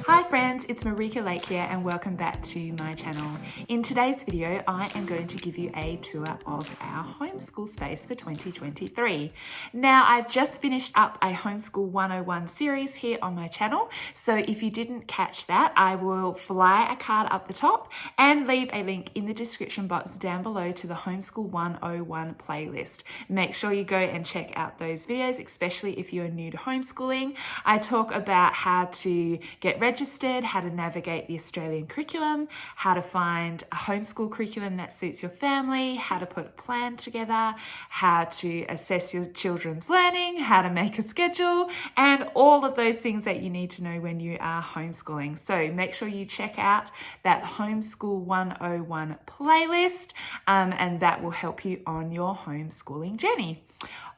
Hi friends, it's Marika Lake here and welcome back to my channel. In today's video, I am going to give you a tour of our homeschool space for 2023. Now, I've just finished up a Homeschool 101 series here on my channel, so if you didn't catch that, I will fly a card up the top and leave a link in the description box down below to the Homeschool 101 playlist. Make sure you go and check out those videos, especially if you're new to homeschooling. I talk about how to get registered, how to navigate the Australian curriculum, how to find a homeschool curriculum that suits your family, how to put a plan together, how to assess your children's learning, how to make a schedule, and all of those things that you need to know when you are homeschooling. So make sure you check out that Homeschool 101 playlist, and that will help you on your homeschooling journey.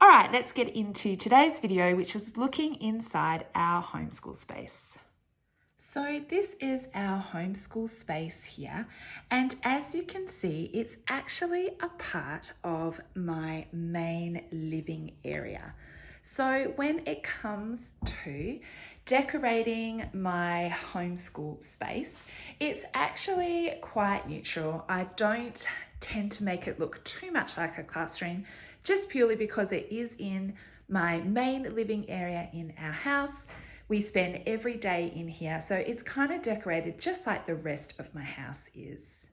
All right, let's get into today's video, which is looking inside our homeschool space. So this is our homeschool space here, and as you can see, it's actually a part of my main living area. So when it comes to decorating my homeschool space, it's actually quite neutral. I don't tend to make it look too much like a classroom, just purely because it is in my main living area in our house. We spend every day in here, so it's kind of decorated just like the rest of my house is.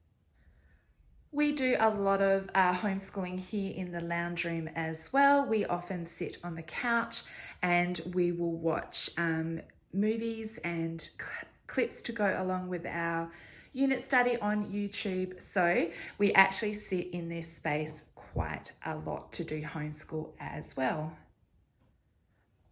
We do a lot of homeschooling here in the lounge room as well. We often sit on the couch and we will watch movies and clips to go along with our unit study on YouTube. So we actually sit in this space quite a lot to do homeschool as well.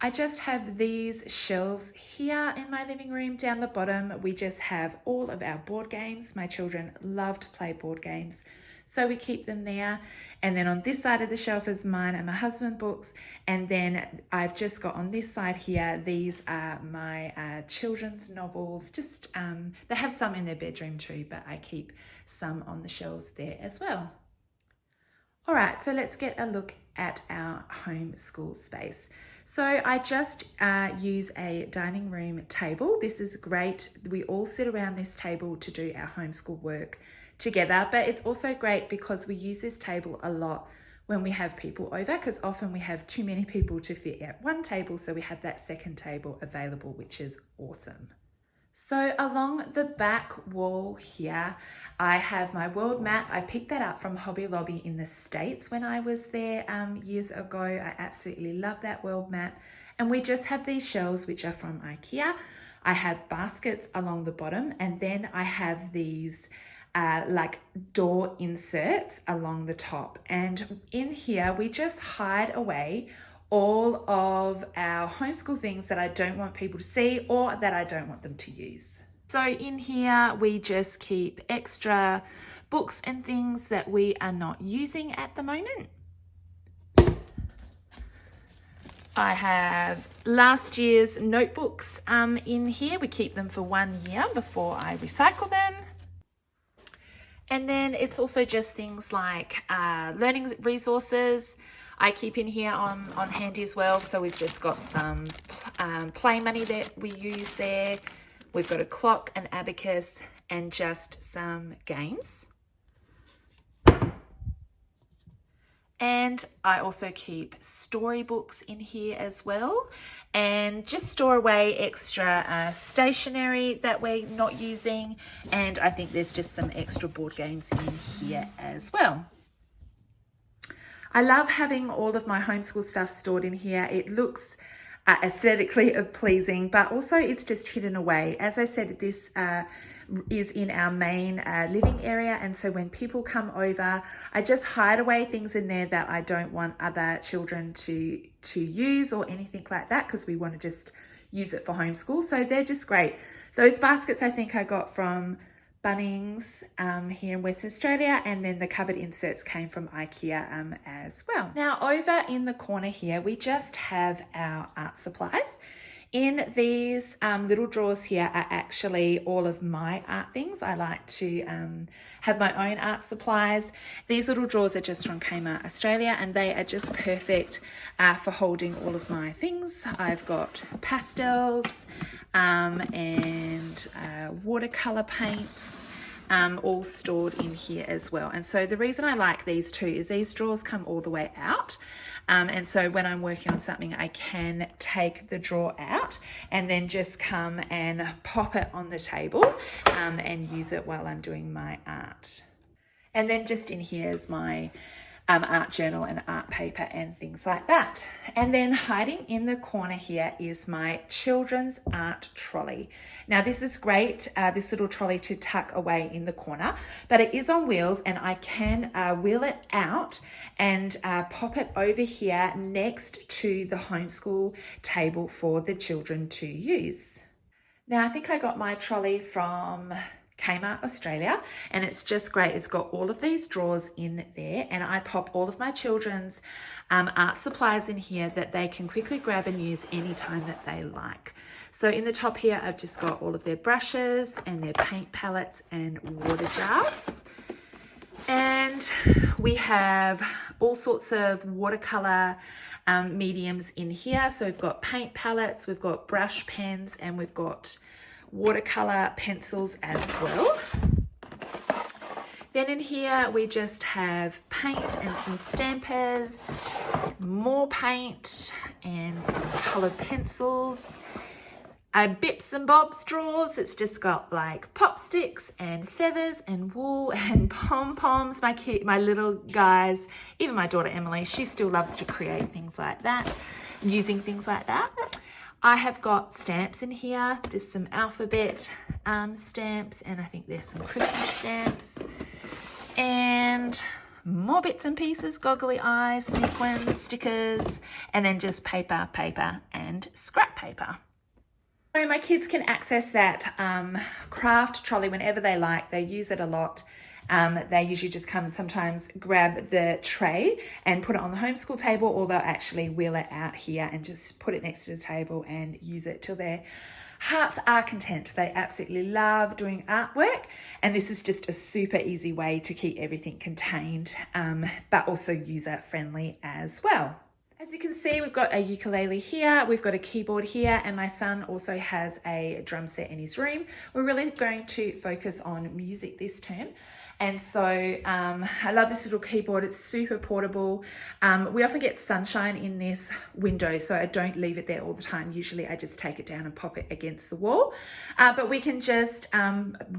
I just have these shelves here in my living room. Down the bottom, we just have all of our board games. My children love to play board games, so we keep them there. And then on this side of the shelf is mine and my husband's books. And then I've just got on this side here, these are my children's novels. Just they have some in their bedroom too, but I keep some on the shelves there as well. All right, so let's get a look at our homeschool space. So I just use a dining room table. This is great. We all sit around this table to do our homeschool work together, but it's also great because we use this table a lot when we have people over, because often we have too many people to fit at one table, so we have that second table available, which is awesome. So along the back wall here, I have my world map. I picked that up from Hobby Lobby in the States when I was there years ago. I absolutely love that world map. And we just have these shelves, which are from IKEA. I have baskets along the bottom, and then I have these like door inserts along the top. And in here, we just hide away all of our homeschool things that I don't want people to see or that I don't want them to use. So in here, we just keep extra books and things that we are not using at the moment. I have last year's notebooks in here. We keep them for 1 year before I recycle them. And then it's also just things like learning resources I keep in here on handy as well. So we've just got some play money that we use there. We've got a clock, an abacus, and just some games. And I also keep storybooks in here as well, and just store away extra stationery that we're not using. And I think there's just some extra board games in here as well. I love having all of my homeschool stuff stored in here. It looks aesthetically pleasing, but also it's just hidden away. As I said, this is in our main living area, and so when people come over, I just hide away things in there that I don't want other children to use or anything like that, because we want to just use it for homeschool. So they're just great. Those baskets I think I got from Bunnings here in Western Australia, and then the cupboard inserts came from IKEA as well. Now over in the corner here, we just have our art supplies. In these little drawers here are actually all of my art things. I like to have my own art supplies. These little drawers are just from Kmart Australia, and they are just perfect for holding all of my things. I've got pastels, and watercolor paints, all stored in here as well. And so the reason I like these two is these drawers come all the way out. And so when I'm working on something, I can take the drawer out and then just come and pop it on the table and use it while I'm doing my art. And then just in here is my art journal and art paper and things like that. And then hiding in the corner here is my children's art trolley. Now this is great, this little trolley to tuck away in the corner, but it is on wheels and I can wheel it out and pop it over here next to the homeschool table for the children to use. Now I think I got my trolley from Kmart Australia, and it's just great. It's got all of these drawers in there, and I pop all of my children's art supplies in here that they can quickly grab and use anytime that they like. So in the top here, I've just got all of their brushes and their paint palettes and water jars. And we have all sorts of watercolor mediums in here. So we've got paint palettes, we've got brush pens, and we've got watercolor pencils as well. Then in here we just have paint and some stampers, more paint and some colored pencils, bits and bobs drawers. It's just got like pop sticks and feathers and wool and pom-poms. My little guys, even my daughter Emily, she still loves to create things like that, using things like that. I have got stamps in here. There's some alphabet stamps, and I think there's some Christmas stamps. And more bits and pieces, goggly eyes, sequins, stickers, and then just paper, and scrap paper. So my kids can access that craft trolley whenever they like. They use it a lot. They usually just come sometimes grab the tray and put it on the homeschool table, or they'll actually wheel it out here and just put it next to the table and use it till their hearts are content. They absolutely love doing artwork, and this is just a super easy way to keep everything contained, but also user friendly as well. As you can see, we've got a ukulele here, we've got a keyboard here, and my son also has a drum set in his room. We're really going to focus on music this term. And so I love this little keyboard. It's super portable. We often get sunshine in this window, so I don't leave it there all the time. Usually I just take it down and pop it against the wall. But we can just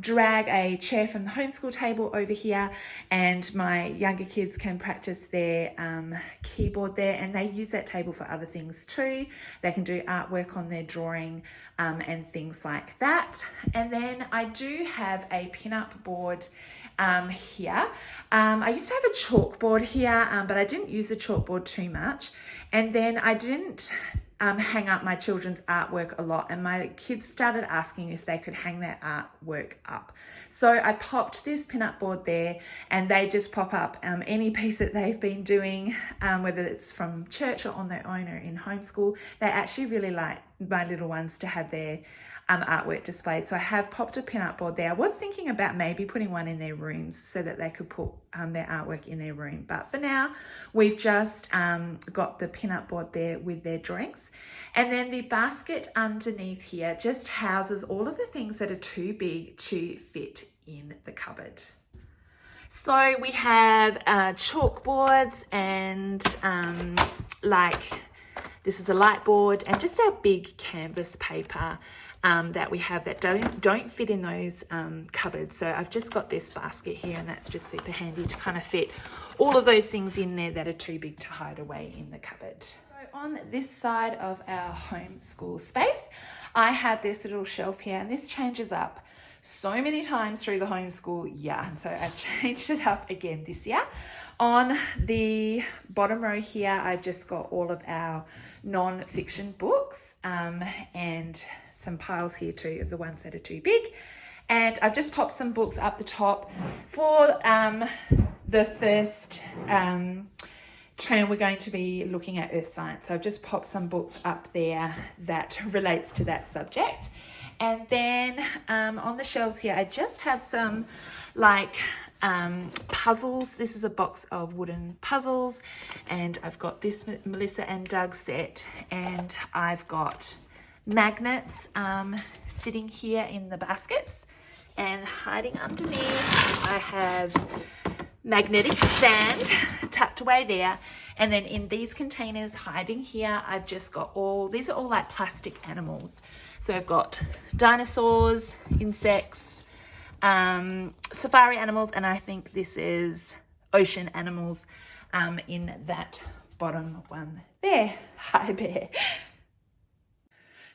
drag a chair from the homeschool table over here, and my younger kids can practice their keyboard there, and they use that table for other things too. They can do artwork on their drawing and things like that. And then I do have a pin-up board here. I used to have a chalkboard here, but I didn't use the chalkboard too much. And then I didn't hang up my children's artwork a lot, and my kids started asking if they could hang their artwork up. So I popped this pin-up board there, and they just pop up any piece that they've been doing, whether it's from church or on their own or in homeschool. They actually really like my little ones to have their artwork displayed. So I have popped a pin-up board there. I was thinking about maybe putting one in their rooms so that they could put their artwork in their room. But for now, we've just got the pin-up board there with their drawings. And then the basket underneath here just houses all of the things that are too big to fit in the cupboard. So we have chalkboards and this is a light board, and just our big canvas paper that we have that don't fit in those cupboards. So I've just got this basket here, and that's just super handy to kind of fit all of those things in there that are too big to hide away in the cupboard. So on this side of our homeschool space, I have this little shelf here, and this changes up so many times through the homeschool year. And so I've changed it up again this year. On the bottom row here, I've just got all of our non-fiction books and some piles here too of the ones that are too big. And I've just popped some books up the top for the first term. We're going to be looking at earth science. So I've just popped some books up there that relates to that subject. And then on the shelves here, I just have some puzzles. This is a box of wooden puzzles, and I've got this Melissa and Doug set, and I've got magnets sitting here in the baskets, and hiding underneath I have magnetic sand tucked away there. And then in these containers hiding here, I've just got these are all like plastic animals. So I've got dinosaurs, insects, safari animals, and I think this is ocean animals in that bottom one there. Hi bear.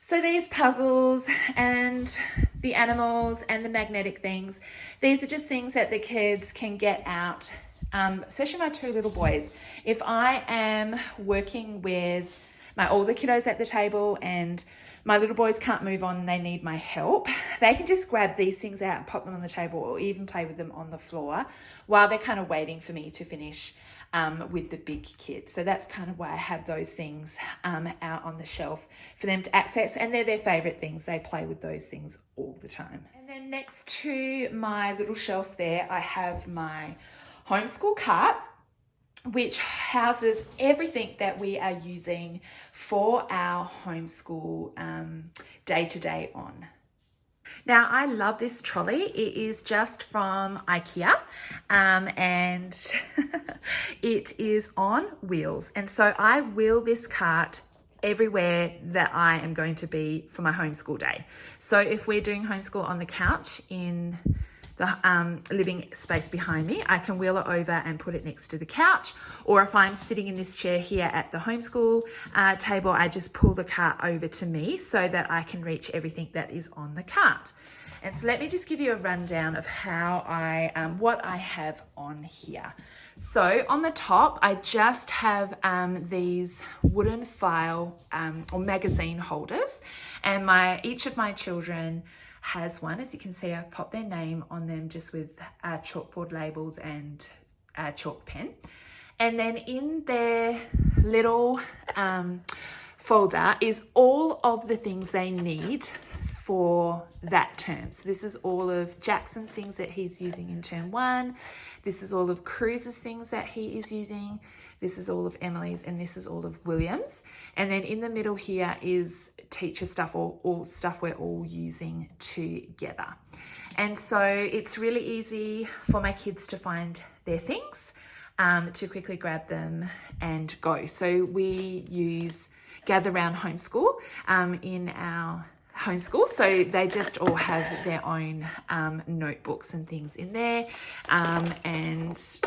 So these puzzles and the animals and the magnetic things, these are just things that the kids can get out, especially my two little boys. If I am working with my older kiddos at the table and my little boys can't move on and they need my help, they can just grab these things out and pop them on the table, or even play with them on the floor while they're kind of waiting for me to finish with the big kids. So that's kind of why I have those things out on the shelf for them to access, and they're their favorite things. They play with those things all the time. And then next to my little shelf there, I have my homeschool cart, which houses everything that we are using for our homeschool day-to-day on. Now, I love this trolley. It is just from IKEA, and it is on wheels. And so I wheel this cart everywhere that I am going to be for my homeschool day. So if we're doing homeschool on the couch in the living space behind me, I can wheel it over and put it next to the couch. Or if I'm sitting in this chair here at the homeschool table, I just pull the cart over to me so that I can reach everything that is on the cart. And so let me just give you a rundown of how what I have on here. So on the top, I just have these wooden file or magazine holders, and each of my children has one. As you can see, I've popped their name on them just with chalkboard labels and chalk pen. And then in their little folder is all of the things they need for that term. So this is all of Jackson's things that he's using in term 1. This is all of Cruz's things that he is using. This is all of Emily's, and this is all of William's. And then in the middle here is teacher stuff, or stuff we're all using together. And so it's really easy for my kids to find their things, to quickly grab them and go. So we use Gather Round Homeschool in our homeschool, so they just all have their own notebooks and things in there, and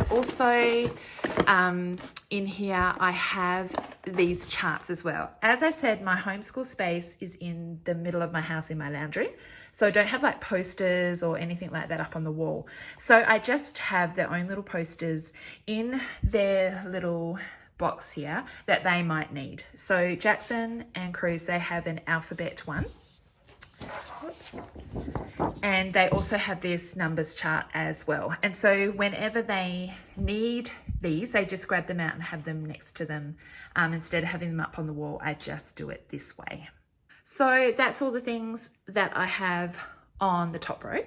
also in here I have these charts as well. As I said, my homeschool space is in the middle of my house in my lounge room, so I don't have like posters or anything like that up on the wall. So I just have their own little posters in their little box here that they might need. So Jackson and Cruz, they have an alphabet one. Whoops. And they also have this numbers chart as well. And so whenever they need these, they just grab them out and have them next to them. Instead of having them up on the wall, I just do it this way. So that's all the things that I have on the top row.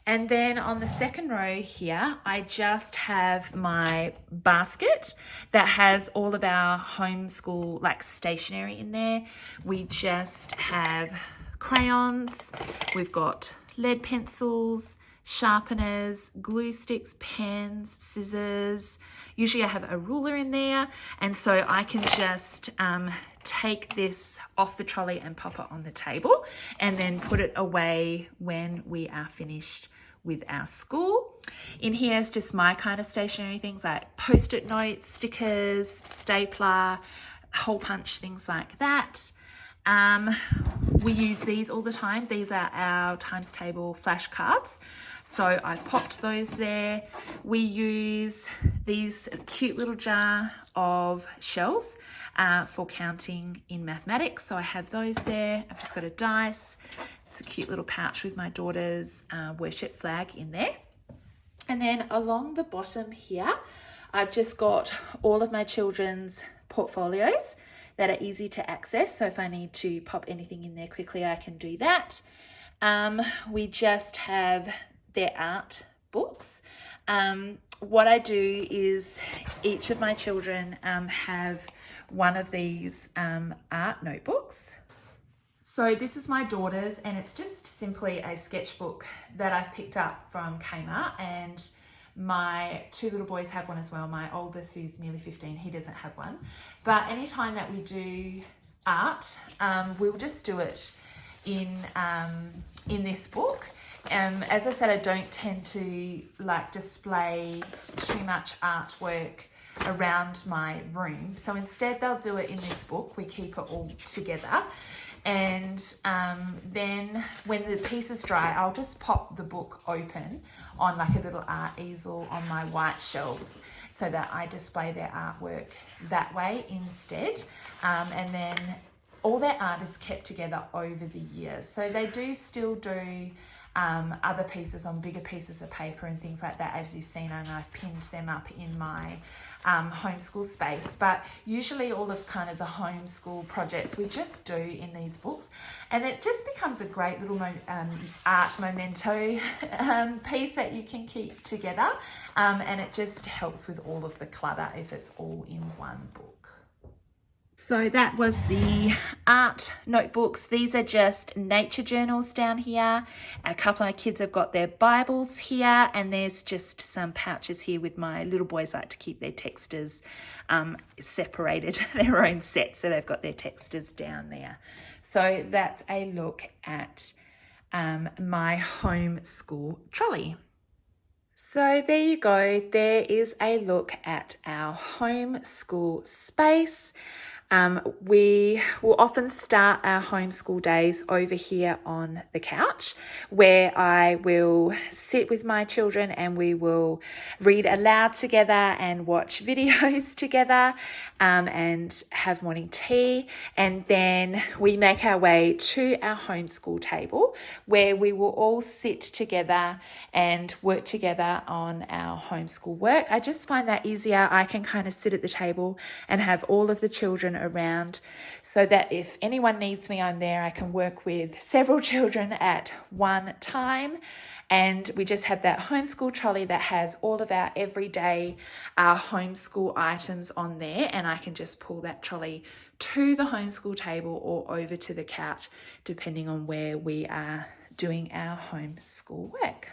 And then on the second row here, I just have my basket that has all of our homeschool like stationery in there. We just have crayons, we've got lead pencils, sharpeners, glue sticks, pens, scissors. Usually I have a ruler in there, and so I can just take this off the trolley and pop it on the table, and then put it away when we are finished with our school. In here is just my kind of stationery things like post-it notes, stickers, stapler, hole punch, things like that. We use these all the time. These are our times table flashcards. So I've popped those there. We use these cute little jar of shells for counting in mathematics. So I have those there. I've just got a dice. It's a cute little pouch with my daughter's worship flag in there. And then along the bottom here, I've just got all of my children's portfolios that are easy to access. So if I need to pop anything in there quickly, I can do that. We just have their art books. What I do is each of my children have one of these art notebooks. So this is my daughter's, and it's just simply a sketchbook that I've picked up from Kmart, and my two little boys have one as well. My oldest, who's nearly 15, he doesn't have one. But anytime that we do art, we'll just do it in this book. As I said, I don't tend to display too much artwork around my room. So instead they'll do it in this book. We keep it all together. And then when the piece is dry, I'll just pop the book open on like a little art easel on my white shelves so that I display their artwork that way instead. And then all their art is kept together over the years. So they do still do other pieces on bigger pieces of paper and things like that, as you've seen, and I've pinned them up in my homeschool space. But usually all of kind of the homeschool projects we just do in these books, and it just becomes a great little art memento piece that you can keep together, and it just helps with all of the clutter if it's all in one book. So that was the art notebooks. These are just nature journals down here. A couple of my kids have got their Bibles here, and there's just some pouches here with my little boys like to keep their texters separated, their own set. So they've got their texters down there. So that's a look at my homeschool trolley. So there you go. There is a look at our homeschool space. We will often start our homeschool days over here on the couch, where I will sit with my children and we will read aloud together and watch videos together, and have morning tea. And then we make our way to our homeschool table, where we will all sit together and work together on our homeschool work. I just find that easier. I can kind of sit at the table and have all of the children around, so that if anyone needs me, I'm there. I can work with several children at one time. And we just have that homeschool trolley that has all of our everyday homeschool items on there, and I can just pull that trolley to the homeschool table or over to the couch, depending on where we are doing our homeschool work.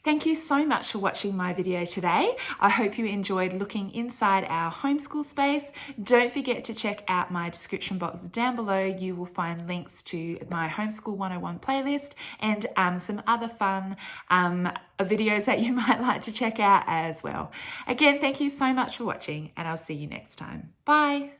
Thank you so much for watching my video today. I hope you enjoyed looking inside our homeschool space. Don't forget to check out my description box down below. You will find links to my Homeschool 101 playlist and some other fun videos that you might like to check out as well. Again, thank you so much for watching, and I'll see you next time. Bye.